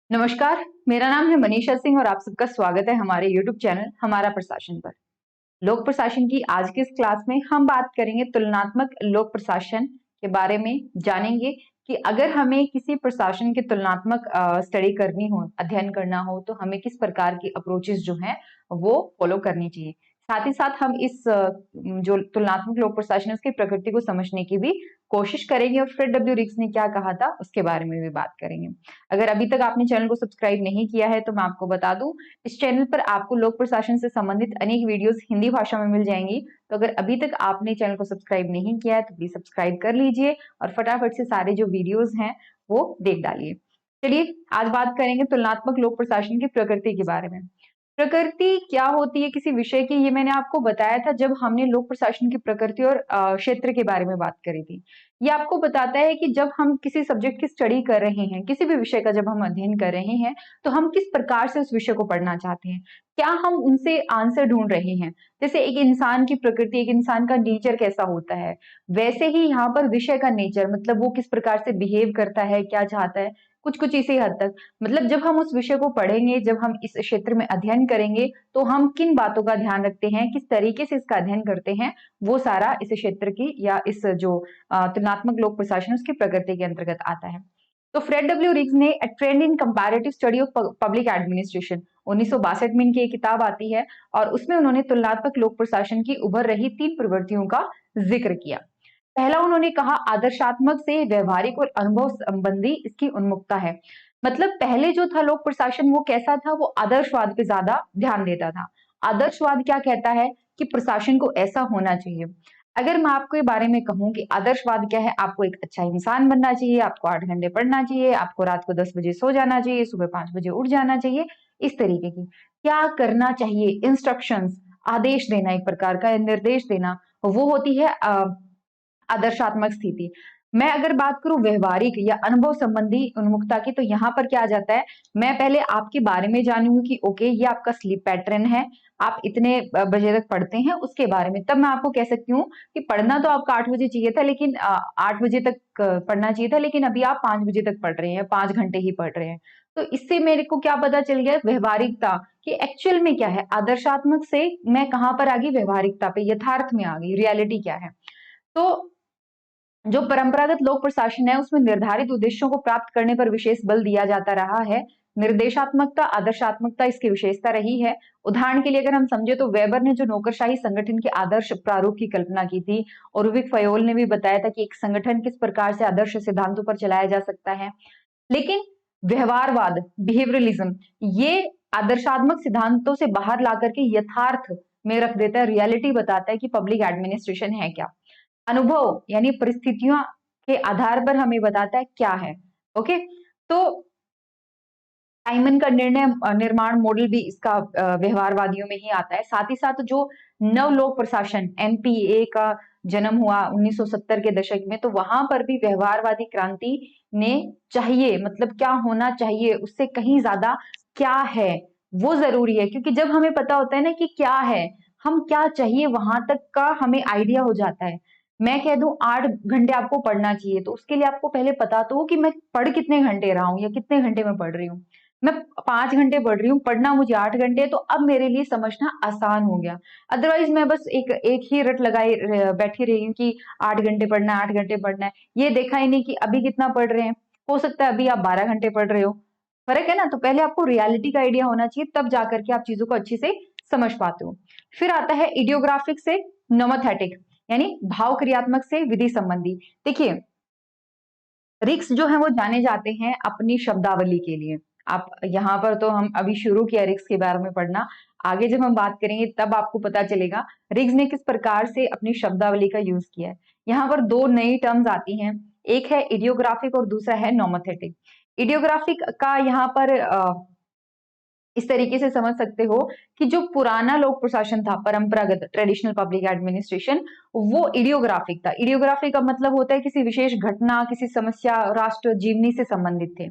नमस्कार, मेरा नाम है मनीषा सिंह और आप सबका स्वागत है हमारे YouTube चैनल हमारा प्रशासन पर। लोक प्रशासन की आज की इस क्लास में हम बात करेंगे तुलनात्मक लोक प्रशासन के बारे में, जानेंगे कि अगर हमें किसी प्रशासन की तुलनात्मक स्टडी करनी हो, अध्ययन करना हो, तो हमें किस प्रकार की अप्रोचेस जो हैं वो फॉलो करनी चाहिए। साथ ही साथ हम इस जो तुलनात्मक लोक प्रशासन है उसकी प्रकृति को समझने की भी कोशिश करेंगे और फ्रेड डब्ल्यू रिक्स ने क्या कहा था उसके बारे में भी बात करेंगे। अगर अभी तक आपने चैनल को सब्सक्राइब नहीं किया है तो मैं आपको बता दूं, इस चैनल पर आपको लोक प्रशासन से संबंधित अनेक वीडियोस हिंदी भाषा में मिल जाएंगी। तो अगर अभी तक आपने चैनल को सब्सक्राइब नहीं किया है तो प्लीज सब्सक्राइब कर लीजिए और फटाफट से सारे जो वीडियोस हैं वो देख डालिए। चलिए आज बात करेंगे तुलनात्मक लोक प्रशासन की प्रकृति के बारे में। प्रकृति क्या होती है किसी विषय की, ये मैंने आपको बताया था जब हमने लोक प्रशासन की प्रकृति और क्षेत्र के बारे में बात करी थी। ये आपको बताता है कि जब हम किसी सब्जेक्ट की स्टडी कर रहे हैं, किसी भी विषय का जब हम अध्ययन कर रहे हैं, तो हम किस प्रकार से उस विषय को पढ़ना चाहते हैं, क्या हम उनसे आंसर ढूंढ रहे हैं। जैसे एक इंसान की प्रकृति, एक इंसान का नेचर कैसा होता है, वैसे ही यहाँ पर विषय का नेचर, मतलब वो किस प्रकार से बिहेव करता है, क्या चाहता है, कुछ कुछ इसी हद तक। मतलब जब हम उस विषय को पढ़ेंगे, जब हम इस क्षेत्र में अध्ययन करेंगे, तो हम किन बातों का ध्यान रखते हैं, किस तरीके से इसका अध्ययन करते हैं, वो सारा इस क्षेत्र की या इस जो तुलनात्मक लोक प्रशासन उसकी प्रकृति के अंतर्गत आता है। तो फ्रेड डब्ल्यू रिग्स ने a trend in comparative study of public administration 1962 में इनकी एक किताब आती है और उसमें उन्होंने तुलनात्मक लोक प्रशासन की उभर रही 3 प्रवृत्तियों का जिक्र किया। पहला उन्होंने कहा आदर्शात्मक से व्यवहारिक और अनुभव संबंधी इसकी उन्मुखता है। मतलब पहले जो था लोक प्रशासन वो कैसा था, वो आदर्शवाद पे ज्यादा ध्यान देता था। आदर्शवाद क्या कहता है कि प्रशासन को ऐसा होना चाहिए। अगर मैं आपको ये बारे में कहूं कि आदर्शवाद क्या है, आपको एक अच्छा इंसान बनना चाहिए, आपको 8 घंटे पढ़ना चाहिए, आपको रात को 10 बजे सो जाना चाहिए, सुबह 5 बजे उठ जाना चाहिए, इस तरीके की क्या करना चाहिए, इंस्ट्रक्शंस, आदेश देना, एक प्रकार का निर्देश देना, वो होती है आदर्शात्मक स्थिति। मैं अगर बात करूं व्यवहारिक या अनुभव संबंधी उन्मुखता की, तो यहाँ पर क्या आ जाता है, मैं पहले आपके बारे में जानूंगी कि ओके ये आपका स्लीप पैटर्न है, आप इतने बजे तक पढ़ते हैं, उसके बारे में तब मैं आपको कह सकती हूँ कि पढ़ना तो आपका 8 बजे चाहिए था, लेकिन 8 बजे तक पढ़ना चाहिए था, लेकिन अभी आप 5 बजे तक पढ़ रहे हैं, 5 घंटे ही पढ़ रहे हैं। तो इससे मेरे को क्या पता चल गया, व्यवहारिकता कि एक्चुअल में क्या है। आदर्शात्मक से मैं कहां पर आ गई, व्यवहारिकता पे, यथार्थ में आ गई, रियलिटी क्या है। तो जो परंपरागत लोक प्रशासन है उसमें निर्धारित उद्देश्यों को प्राप्त करने पर विशेष बल दिया जाता रहा है। निर्देशात्मकता, आदर्शात्मकता इसकी विशेषता रही है। उदाहरण के लिए अगर हम समझे तो वेबर ने जो नौकरशाही संगठन के आदर्श प्रारूप की कल्पना की थी, और विक फयोल ने भी बताया था कि एक संगठन किस प्रकार से आदर्श सिद्धांतों पर चलाया जा सकता है। लेकिन व्यवहारवाद, बिहेवियरलिज्म, ये आदर्शात्मक सिद्धांतों से बाहर ला करके यथार्थ में रख देता है, रियलिटी बताता है कि पब्लिक एडमिनिस्ट्रेशन है क्या। अनुभव यानी परिस्थितियों के आधार पर हमें बताता है क्या है। ओके, तो साइमन का निर्माण मॉडल भी इसका व्यवहारवादियों में ही आता है। साथ ही साथ जो नवलोक प्रशासन एनपीए का जन्म हुआ 1970 के दशक में, तो वहां पर भी व्यवहारवादी क्रांति ने चाहिए, मतलब क्या होना चाहिए उससे कहीं ज्यादा क्या है वो जरूरी है। क्योंकि जब हमें पता होता है ना कि क्या है, हम क्या चाहिए, वहां तक का हमें आइडिया हो जाता है। मैं कह दूं 8 घंटे आपको पढ़ना चाहिए, तो उसके लिए आपको पहले पता तो हो कि मैं पढ़ कितने घंटे रहा हूं या कितने घंटे में पढ़ रही हूँ। मैं 5 घंटे पढ़ रही हूँ, पढ़ना मुझे 8 घंटे है, तो अब मेरे लिए समझना आसान हो गया। अदरवाइज मैं बस एक ही रट लगाए बैठी रही हूँ कि 8 घंटे पढ़ना है, 8 घंटे पढ़ना है, ये देखा ही नहीं कि अभी कितना पढ़ रहे हैं। हो सकता है अभी आप 12 घंटे पढ़ रहे हो, फर्क है ना। तो पहले आपको रियलिटी का आइडिया होना चाहिए, तब जाकर के आप चीजों को अच्छे से समझ पाते हो। फिर आता है इडियोग्राफिक से नोमोथेटिक, यानी भाव क्रियात्मक से विधि संबंधी। देखिए रिक्स जो है वो जाने जाते हैं अपनी शब्दावली के लिए। आप यहाँ पर तो हम अभी शुरू किया रिक्स के बारे में पढ़ना, आगे जब हम बात करेंगे तब आपको पता चलेगा रिक्स ने किस प्रकार से अपनी शब्दावली का यूज किया है। यहाँ पर दो नई टर्म्स आती हैं, एक है इडियोग्राफिक और दूसरा है नोमोथेटिक। इडियोग्राफिक का यहाँ पर इस तरीके से समझ सकते हो कि जो पुराना लोक प्रशासन था, परंपरागत ट्रेडिशनल पब्लिक एडमिनिस्ट्रेशन, वो इडियोग्राफिक था। इडियोग्राफिक का मतलब होता है किसी विशेष घटना, किसी समस्या, राष्ट्र जीवनी से संबंधित थे।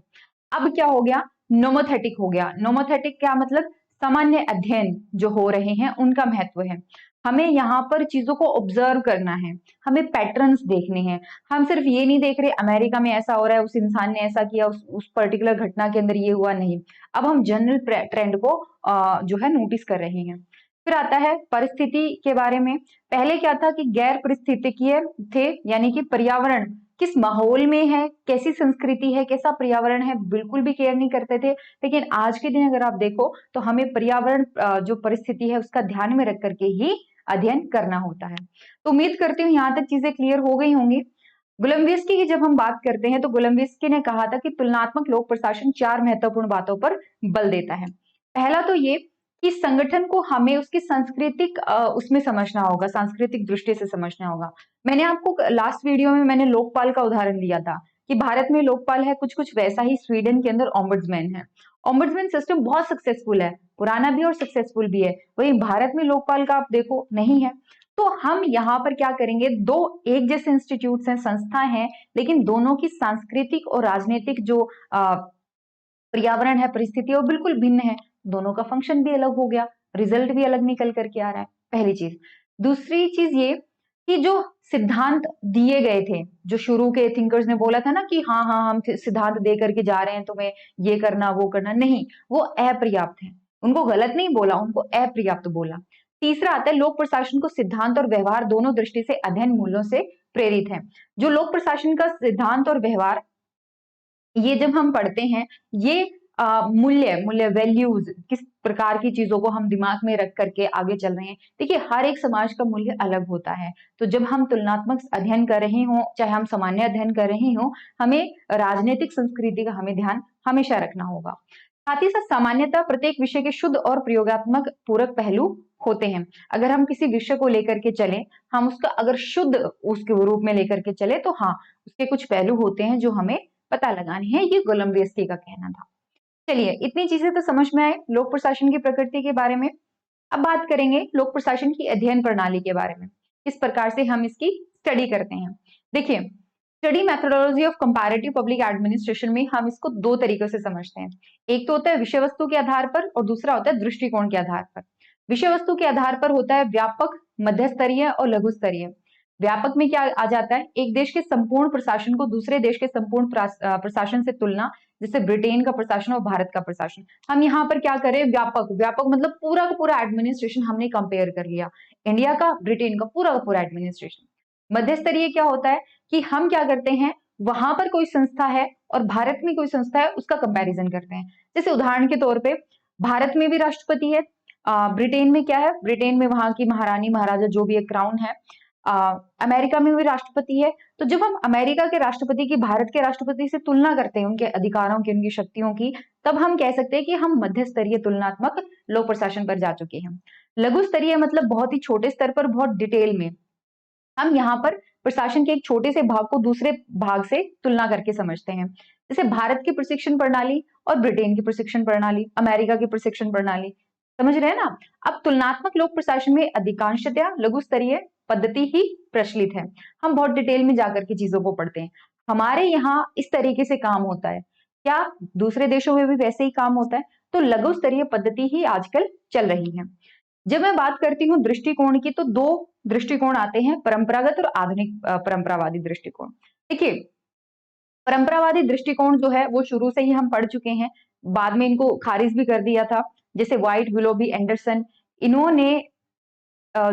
अब क्या हो गया, नोमोथेटिक हो गया। नोमोथेटिक क्या मतलब, सामान्य अध्ययन जो हो रहे हैं उनका महत्व है। हमें यहाँ पर चीजों को ऑब्जर्व करना है, हमें पैटर्न्स देखने हैं। हम सिर्फ ये नहीं देख रहे अमेरिका में ऐसा हो रहा है, उस इंसान ने ऐसा किया, उस पर्टिकुलर घटना के अंदर ये हुआ, नहीं। अब हम जनरल ट्रेंड को जो है नोटिस कर रहे हैं। फिर आता है परिस्थिति के बारे में। पहले क्या था कि गैर परिस्थितिकीय थे, यानी कि पर्यावरण किस माहौल में है, कैसी संस्कृति है, कैसा पर्यावरण है, बिल्कुल भी केयर नहीं करते थे। लेकिन आज के दिन अगर आप देखो तो हमें पर्यावरण जो परिस्थिति है उसका ध्यान में रख करके ही अध्ययन करना होता है। तो उम्मीद करती हूँ यहाँ तक चीजें क्लियर हो गई होंगी। गुलम्बियस्की की जब हम बात करते हैं तो गुलम्बियस्की ने कहा था कि तुलनात्मक लोक प्रशासन 4 महत्वपूर्ण बातों पर बल देता है। पहला तो ये कि संगठन को हमें उसकी सांस्कृतिक उसमें समझना होगा, सांस्कृतिक दृष्टि से समझना होगा। मैंने आपको लास्ट वीडियो में मैंने लोकपाल का उदाहरण दिया था कि भारत में लोकपाल है, कुछ कुछ वैसा ही स्वीडन के अंदर ओम्बुड्समैन है। ओम्बुड्समैन सिस्टम बहुत सक्सेसफुल है, पुराना भी और सक्सेसफुल भी है। वही भारत में लोकपाल का आप देखो नहीं है। तो हम यहाँ पर क्या करेंगे, दो एक जैसे इंस्टीट्यूट्स हैं, संस्थाएं हैं, लेकिन दोनों की सांस्कृतिक और राजनीतिक जो पर्यावरण है, परिस्थिति है, वो बिल्कुल भिन्न है। दोनों का फंक्शन भी अलग हो गया, रिजल्ट भी अलग निकल करके आ रहा है, पहली चीज। दूसरी चीज ये कि जो सिद्धांत दिए गए थे, जो शुरू के थिंकर्स ने बोला था ना कि हाँ हाँ हम सिद्धांत दे करके जा रहे हैं, तुम्हें ये करना वो करना, नहीं, वो अपर्याप्त है। उनको गलत नहीं बोला, उनको अपर्याप्त बोला। तीसरा आता है लोक प्रशासन को सिद्धांत और व्यवहार दोनों दृष्टि से अध्ययन मूल्यों से प्रेरित है। जो लोक प्रशासन का सिद्धांत और व्यवहार ये जब हम पढ़ते हैं, ये मूल्य मूल्य वैल्यूज, किस प्रकार की चीजों को हम दिमाग में रख करके आगे चल रहे हैं। देखिए हर एक समाज का मूल्य अलग होता है। तो जब हम तुलनात्मक अध्ययन कर रहे हो, चाहे हम सामान्य अध्ययन कर रहे हो, हमें राजनीतिक संस्कृति का हमें ध्यान हमेशा रखना होगा। साथ ही साथ सामान्यतः प्रत्येक विषय के शुद्ध और प्रयोगात्मक पूरक पहलू होते हैं। अगर हम किसी विषय को लेकर के चले, हम उसका अगर शुद्ध उसके रूप में लेकर के चले, तो हाँ उसके कुछ पहलू होते हैं जो हमें पता लगाने हैं। ये गोलम्बियस्की का कहना था। चलिए इतनी चीजें तो समझ में आए लोक प्रशासन की प्रकृति के बारे में। अब बात करेंगे लोक प्रशासन की अध्ययन प्रणाली के बारे में, किस प्रकार से हम इसकी स्टडी करते हैं। देखिए study methodology of comparative public administration में हम इसको दो तरीकों से समझते हैं। एक तो होता है विषय वस्तु के आधार पर और दूसरा होता है दृष्टिकोण के आधार पर। विषय वस्तु के आधार पर होता है व्यापक, मध्य स्तरीय और लघु स्तरीय। व्यापक में क्या आ जाता है, एक देश के संपूर्ण प्रशासन को दूसरे देश के संपूर्ण प्रशासन से तुलना, जैसे ब्रिटेन का प्रशासन और भारत का प्रशासन। हम यहाँ पर क्या करें, व्यापक, व्यापक मतलब पूरा का पूरा एडमिनिस्ट्रेशन हमने कंपेयर कर लिया, इंडिया का ब्रिटेन का पूरा एडमिनिस्ट्रेशन। मध्य स्तरीय क्या होता है कि हम क्या करते हैं, वहां पर कोई संस्था है और भारत में कोई संस्था है, उसका कंपैरिजन करते हैं। जैसे उदाहरण के तौर पे भारत में भी राष्ट्रपति है, ब्रिटेन में क्या है, ब्रिटेन में वहां की महारानी महाराजा जो भी एक क्राउन है, अमेरिका में भी राष्ट्रपति है। तो जब हम अमेरिका के राष्ट्रपति की भारत के राष्ट्रपति से तुलना करते हैं, उनके अधिकारों की, उनकी शक्तियों की, तब हम कह सकते हैं कि हम मध्य स्तरीय तुलनात्मक लोक प्रशासन पर जा चुके हैं। लघु स्तरीय मतलब बहुत ही छोटे स्तर पर, बहुत डिटेल में हम यहाँ पर प्रशासन के एक छोटे से भाग को दूसरे भाग से तुलना करके समझते हैं। जैसे भारत की प्रशिक्षण प्रणाली और ब्रिटेन की प्रशिक्षण प्रणाली, अमेरिका की प्रशिक्षण प्रणाली, समझ रहे हैं ना। अब तुलनात्मक लोक प्रशासन में अधिकांशतया लघु स्तरीय पद्धति ही प्रचलित है। हम बहुत डिटेल में जाकर के चीजों को पढ़ते हैं। हमारे यहाँ इस तरीके से काम होता है, क्या दूसरे देशों में भी वैसे ही काम होता है? तो लघु स्तरीय पद्धति ही आजकल चल रही है। जब मैं बात करती हूँ दृष्टिकोण की, तो दो दृष्टिकोण आते हैं, परंपरागत और आधुनिक परंपरावादी दृष्टिकोण। देखिए परंपरावादी दृष्टिकोण जो है वो शुरू से ही हम पढ़ चुके हैं, बाद में इनको खारिज भी कर दिया था। जैसे व्हाइट, विलोबी, एंडरसन, इन्होंने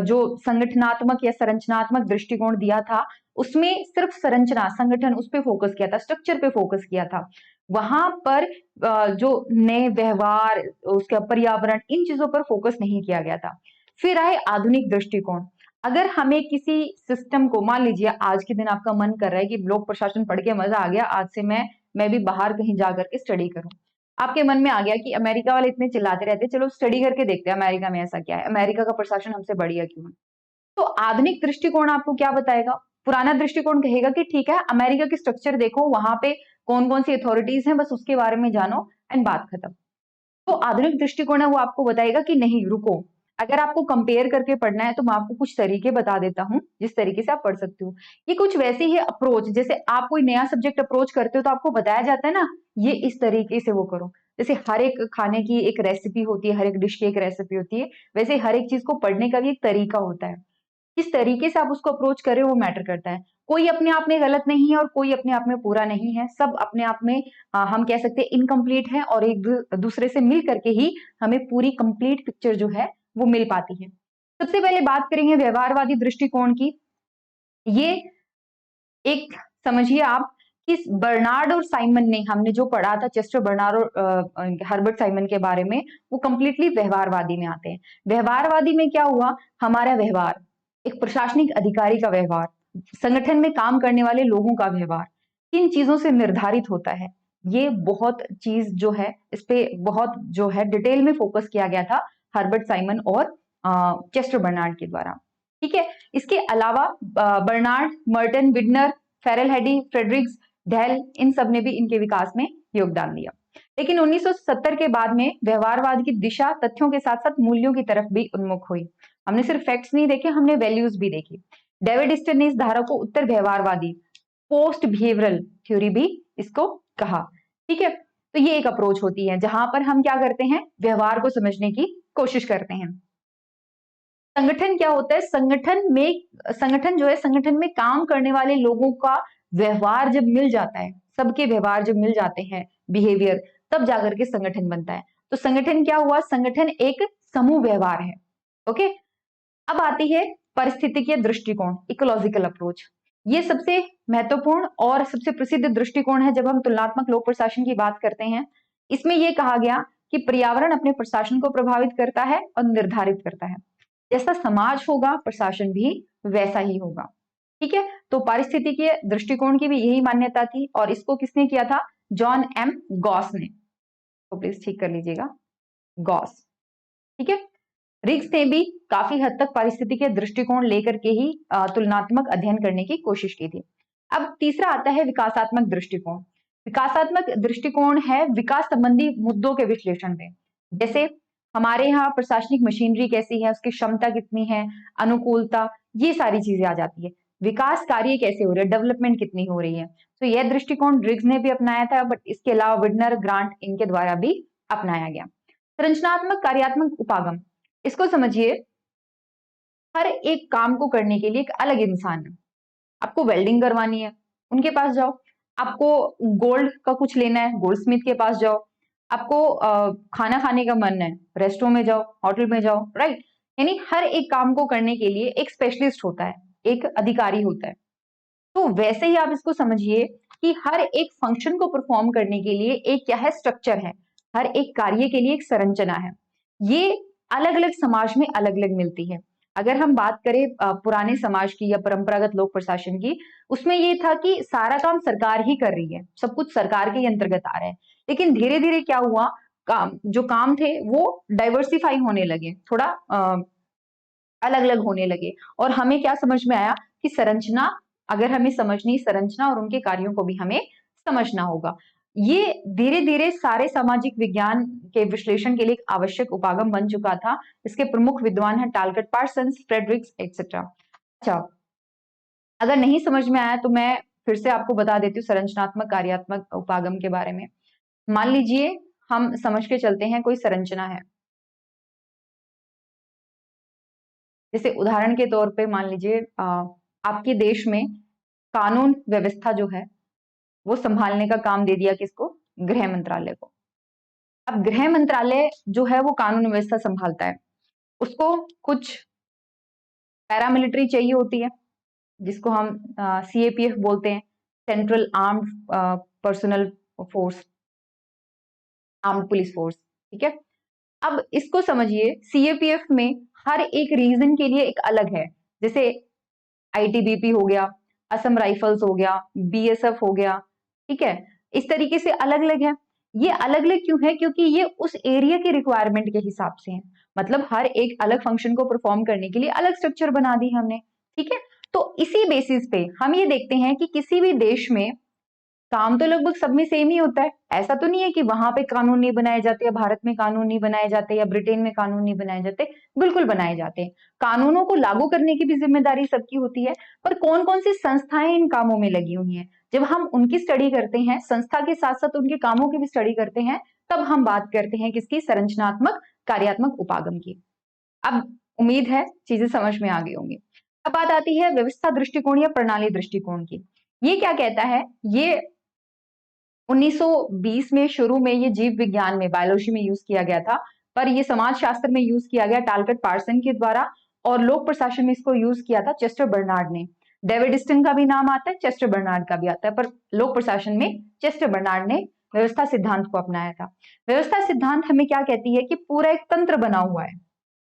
जो संगठनात्मक या संरचनात्मक दृष्टिकोण दिया था, उसमें सिर्फ संरचना, संगठन, उस पर फोकस किया था, स्ट्रक्चर पे फोकस किया था। वहां पर जो नए व्यवहार, उसका पर्यावरण, इन चीजों पर फोकस नहीं किया गया था। फिर आए आधुनिक दृष्टिकोण। अगर हमें किसी सिस्टम को, मान लीजिए आज के दिन आपका मन कर रहा है कि लोक प्रशासन पढ़ के मजा आ गया, आज से मैं भी बाहर कहीं जा करके स्टडी करूं। आपके मन में आ गया कि अमेरिका वाले इतने चिल्लाते रहते हैं, चलो स्टडी करके देखते हैं अमेरिका में ऐसा क्या है, अमेरिका का प्रशासन हमसे बढ़िया क्यों है। तो आधुनिक दृष्टिकोण आपको क्या बताएगा, पुराना दृष्टिकोण कहेगा कि ठीक है अमेरिका की स्ट्रक्चर देखो, वहां पे कौन कौन सी अथॉरिटीज हैं, बस उसके बारे में जानो एंड बात खत्म। तो आधुनिक दृष्टिकोण है वो आपको बताएगा कि नहीं रुको, अगर आपको कंपेयर करके पढ़ना है तो मैं आपको कुछ तरीके बता देता हूँ जिस तरीके से आप पढ़ सकते हो। ये कुछ वैसे ही अप्रोच, जैसे आप कोई नया सब्जेक्ट अप्रोच करते हो तो आपको बताया जाता है ना, ये इस तरीके से वो करो। जैसे हर एक खाने की एक रेसिपी होती है, हर एक डिश की एक रेसिपी होती है, वैसे हर एक चीज को पढ़ने का भी एक तरीका होता है। किस तरीके से आप उसको अप्रोच करें वो मैटर करता है। कोई अपने आप में गलत नहीं है और कोई अपने आप में पूरा नहीं है, सब अपने आप में हम कह सकते हैं इनकम्प्लीट है, और एक दूसरे से मिल करके ही हमें पूरी कंप्लीट पिक्चर जो है वो मिल पाती है। सबसे पहले बात करेंगे व्यवहारवादी दृष्टिकोण की। ये एक समझिए आप कि बर्नार्ड और साइमन ने, हमने जो पढ़ा था चेस्टर बर्नार्ड और हर्बर्ट साइमन के बारे में, वो कंप्लीटली व्यवहारवादी में आते हैं। व्यवहारवादी में क्या हुआ, हमारा व्यवहार, एक प्रशासनिक अधिकारी का व्यवहार, संगठन में काम करने वाले लोगों का व्यवहार, किन चीजों से निर्धारित होता है। ये बहुत चीज जो है, इस पे बहुत जो है डिटेल में फोकस किया गया था हर्बर्ट साइमन और चेस्टर बर्नार्ड के द्वारा। ठीक है, इसके अलावा Barnard, Merton, Widner, Ferrel Heady, Fredericks, Dale, इन सब ने भी इनके विकास में योगदान दिया। लेकिन 1970 के बाद में व्यवहारवाद की दिशा तथ्यों के साथ साथ मूल्यों की तरफ भी उन्मुख हुई। हमने सिर्फ फैक्ट्स नहीं देखे, हमने वैल्यूज भी देखी। डेविड ईस्टर ने इस धारा को उत्तर व्यवहारवादी, पोस्ट बिहेवियरल थ्योरी भी इसको कहा। ठीक है, तो ये एक अप्रोच होती है जहां पर हम क्या करते हैं, व्यवहार को समझने की कोशिश करते हैं। संगठन क्या होता है, संगठन जो है, संगठन में काम करने वाले लोगों का व्यवहार जब मिल जाता है, सबके व्यवहार जब मिल जाते हैं, बिहेवियर, तब जाकर के संगठन बनता है। तो संगठन क्या हुआ, संगठन एक समूह व्यवहार है। ओके, अब आती है पारिस्थितिकीय दृष्टिकोण, इकोलॉजिकल अप्रोच। ये सबसे महत्वपूर्ण और सबसे प्रसिद्ध दृष्टिकोण है जब हम तुलनात्मक लोक प्रशासन की बात करते हैं। इसमें यह कहा गया कि पर्यावरण अपने प्रशासन को प्रभावित करता है और निर्धारित करता है। जैसा समाज होगा प्रशासन भी वैसा ही होगा। ठीक है, तो पारिस्थितिकीय दृष्टिकोण की भी यही मान्यता थी, और इसको किसने किया था, जॉन एम गॉस ने। तो प्लीज ठीक कर लीजिएगा, गॉस। ठीक है, रिग्स ने भी काफी हद तक पारिस्थितिकीय दृष्टिकोण लेकर के ही तुलनात्मक अध्ययन करने की कोशिश की थी। अब तीसरा आता है विकासात्मक दृष्टिकोण। विकासात्मक दृष्टिकोण है विकास संबंधी मुद्दों के विश्लेषण में। जैसे हमारे यहाँ प्रशासनिक मशीनरी कैसी है, उसकी क्षमता कितनी है, अनुकूलता, ये सारी चीजें आ जाती है। विकास कार्य कैसे हो रहे हैं, डेवलपमेंट कितनी हो रही है। तो यह दृष्टिकोण रिग्स ने भी अपनाया था, बट इसके अलावा विडनर, ग्रांट, इनके द्वारा भी अपनाया गया। संरचनात्मक कार्यात्मक उपागम, इसको समझिए, हर एक काम को करने के लिए एक अलग इंसान है। आपको वेल्डिंग करवानी है, उनके पास जाओ। आपको गोल्ड का कुछ लेना है, गोल्ड स्मिथ के पास जाओ। आपको खाना खाने का मन है, रेस्टोरेंट में जाओ, होटल में जाओ, राइट। यानी हर एक काम को करने के लिए एक स्पेशलिस्ट होता है, एक अधिकारी होता है। तो वैसे ही आप इसको समझिए कि हर एक फंक्शन को परफॉर्म करने के लिए एक क्या है, स्ट्रक्चर है। हर एक कार्य के लिए एक संरचना है। ये अलग अलग समाज में अलग अलग मिलती है। अगर हम बात करें पुराने समाज की या परंपरागत लोक प्रशासन की, उसमें ये था कि सारा काम सरकार ही कर रही है, सब कुछ सरकार के अंतर्गत आ रहा है। लेकिन धीरे धीरे क्या हुआ, जो काम थे वो डाइवर्सिफाई होने लगे, थोड़ा अलग अलग होने लगे, और हमें क्या समझ में आया कि संरचना, अगर हमें समझनी संरचना और उनके कार्यों को भी हमें समझना होगा। ये धीरे धीरे सारे सामाजिक विज्ञान के विश्लेषण के लिए एक आवश्यक उपागम बन चुका था। इसके प्रमुख विद्वान हैं टालकट पार्सन्स, फ्रेडरिक्स, एक्सेट्रा। अच्छा, अगर नहीं समझ में आया तो मैं फिर से आपको बता देती हूँ संरचनात्मक कार्यात्मक उपागम के बारे में। मान लीजिए हम समझ के चलते हैं, कोई संरचना है, जैसे उदाहरण के तौर पे मान लीजिए आपके देश में कानून व्यवस्था जो है वो संभालने का काम दे दिया किसको, गृह मंत्रालय को। अब गृह मंत्रालय जो है वो कानून व्यवस्था संभालता है, उसको कुछ पैरामिलिट्री चाहिए होती है, जिसको हम CAPF बोलते हैं, central armed personal force, armed police force. ठीक है, अब इसको समझिए, CAPF में हर एक रीजन के लिए एक अलग है। जैसे ITBP हो गया, असम राइफल्स हो गया, BSF हो गया। ठीक है, इस तरीके से अलग अलग है। ये अलग अलग क्यों है, क्योंकि ये उस एरिया के रिक्वायरमेंट के हिसाब से है। मतलब हर एक अलग फंक्शन को परफॉर्म करने के लिए अलग स्ट्रक्चर बना दी हमने। ठीक है, तो इसी बेसिस पे हम ये देखते हैं कि किसी भी देश में काम तो लगभग सब में सेम ही होता है। ऐसा तो नहीं है कि वहां पे कानून नहीं बनाए जाते, या भारत में कानून नहीं बनाए जाते, या ब्रिटेन में कानून नहीं बनाए जाते। बिल्कुल बनाए जाते हैं। कानूनों को लागू करने की भी जिम्मेदारी सबकी होती है, पर कौन कौन सी संस्थाएं इन कामों में लगी हुई हैं, जब हम उनकी स्टडी करते हैं, संस्था के साथ साथ उनके कामों की भी स्टडी करते हैं, तब हम बात करते हैं किसकी, संरचनात्मक कार्यात्मक उपागम की। अब उम्मीद है चीजें समझ में आ गई होंगी। अब बात आती है व्यवस्था दृष्टिकोण या प्रणाली दृष्टिकोण की। ये क्या कहता है, ये 1920 में शुरू में ये जीव विज्ञान में, बायोलॉजी में यूज किया गया था, पर ये समाज शास्त्र में यूज किया गया टालकट पार्सन के द्वारा, और लोक प्रशासन में इसको यूज किया था चेस्टर बर्नार्ड ने। डेविड स्टन का भी नाम आता है, चेस्टर बर्नार्ड का भी आता है, पर लोक प्रशासन में चेस्टर बर्नार्ड ने व्यवस्था सिद्धांत को अपनाया था। व्यवस्था सिद्धांत हमें क्या कहती है कि पूरा एक तंत्र बना हुआ है।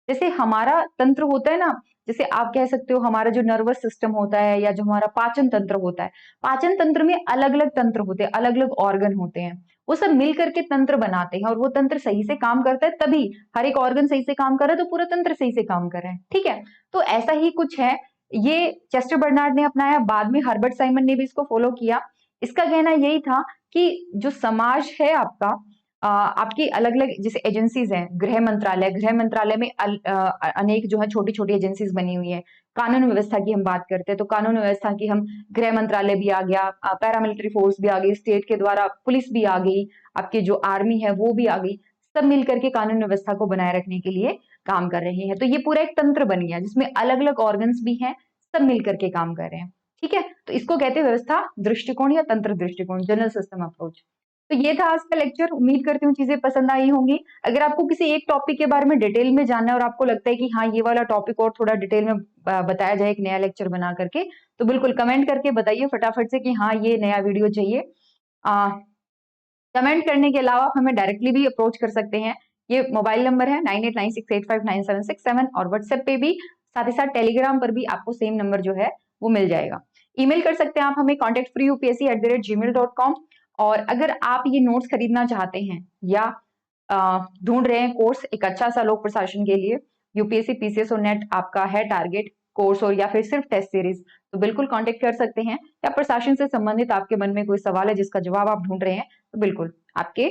जैसे हमारा तंत्र होता है ना, जैसे आप कह सकते हो हमारा जो नर्वस सिस्टम होता है या जो हमारा पाचन तंत्र होता है, पाचन तंत्र में अलग अलग तंत्र होते हैं, अलग अलग ऑर्गन होते हैं, वो सब मिल करके तंत्र बनाते हैं, और वो तंत्र सही से काम करता है तभी, हर एक ऑर्गन सही से काम कर रहा है तो पूरा तंत्र सही से काम कर रहा है, ठीक है। तो ऐसा ही कुछ है, ये चेस्टर बर्नार्ड ने अपनाया, बाद में हर्बर्ट साइमन ने भी इसको फॉलो किया। इसका कहना यही था कि जो समाज है आपका, आपकी अलग अलग जैसे एजेंसीज हैं, गृह मंत्रालय में अनेक जो है छोटी छोटी एजेंसीज बनी हुई है। कानून व्यवस्था की हम बात करते हैं तो कानून व्यवस्था की हम, गृह मंत्रालय भी आ गया, पैरामिलिट्री फोर्स भी आ गई, स्टेट के द्वारा पुलिस भी आ गई, आपकी जो आर्मी है वो भी आ गई, सब मिलकर के कानून व्यवस्था को बनाए रखने के लिए काम कर रहे हैं। तो ये पूरा एक तंत्र बन गया जिसमें अलग अलग ऑर्गन्स भी हैं, सब मिलकर के काम कर रहे हैं, ठीक है। तो इसको कहते हैं व्यवस्था दृष्टिकोण या तंत्र दृष्टिकोण, जनरल सिस्टम अप्रोच। तो ये था आज का लेक्चर, उम्मीद करती हूँ चीजें पसंद आई होंगी। अगर आपको किसी एक टॉपिक के बारे में डिटेल में जानना है और आपको लगता है कि हाँ ये वाला टॉपिक और थोड़ा डिटेल में बताया जाए एक नया लेक्चर बना करके, तो बिल्कुल कमेंट करके बताइए फटाफट से कि हाँ ये नया वीडियो चाहिए। कमेंट करने के अलावा आप हमें डायरेक्टली भी अप्रोच कर सकते हैं। ये मोबाइल नंबर है 9896859767, और व्हाट्सएप पे भी, साथ ही साथ टेलीग्राम पर भी आपको सेम नंबर जो है वो मिल जाएगा। ईमेल कर सकते हैं आप हमें contactfreeupsc@gmail.com। और अगर आप ये नोट्स खरीदना चाहते हैं या ढूंढ रहे हैं कोर्स एक अच्छा सा लोक प्रशासन के लिए, यूपीएससी पीसीएस और नेट आपका है टारगेट कोर्स, और या फिर सिर्फ टेस्ट सीरीज, तो बिल्कुल कांटेक्ट कर सकते हैं। या प्रशासन से संबंधित आपके मन में कोई सवाल है जिसका जवाब आप ढूंढ रहे हैं, तो बिल्कुल आपके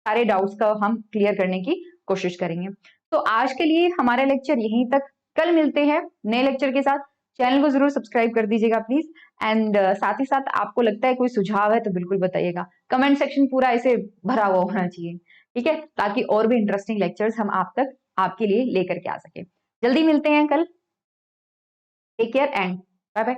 सारे डाउट्स का हम क्लियर करने की कोशिश करेंगे। तो आज के लिए हमारा लेक्चर यहीं तक, कल मिलते हैं नए लेक्चर के साथ। चैनल को जरूर सब्सक्राइब कर दीजिएगा प्लीज। एंड साथ ही साथ आपको लगता है कोई सुझाव है तो बिल्कुल बताइएगा, कमेंट सेक्शन पूरा ऐसे भरा हुआ होना चाहिए, ठीक है, ताकि और भी इंटरेस्टिंग लेक्चर्स हम आप तक आपके लिए लेकर के आ सके। जल्दी मिलते हैं कल, take care and bye bye.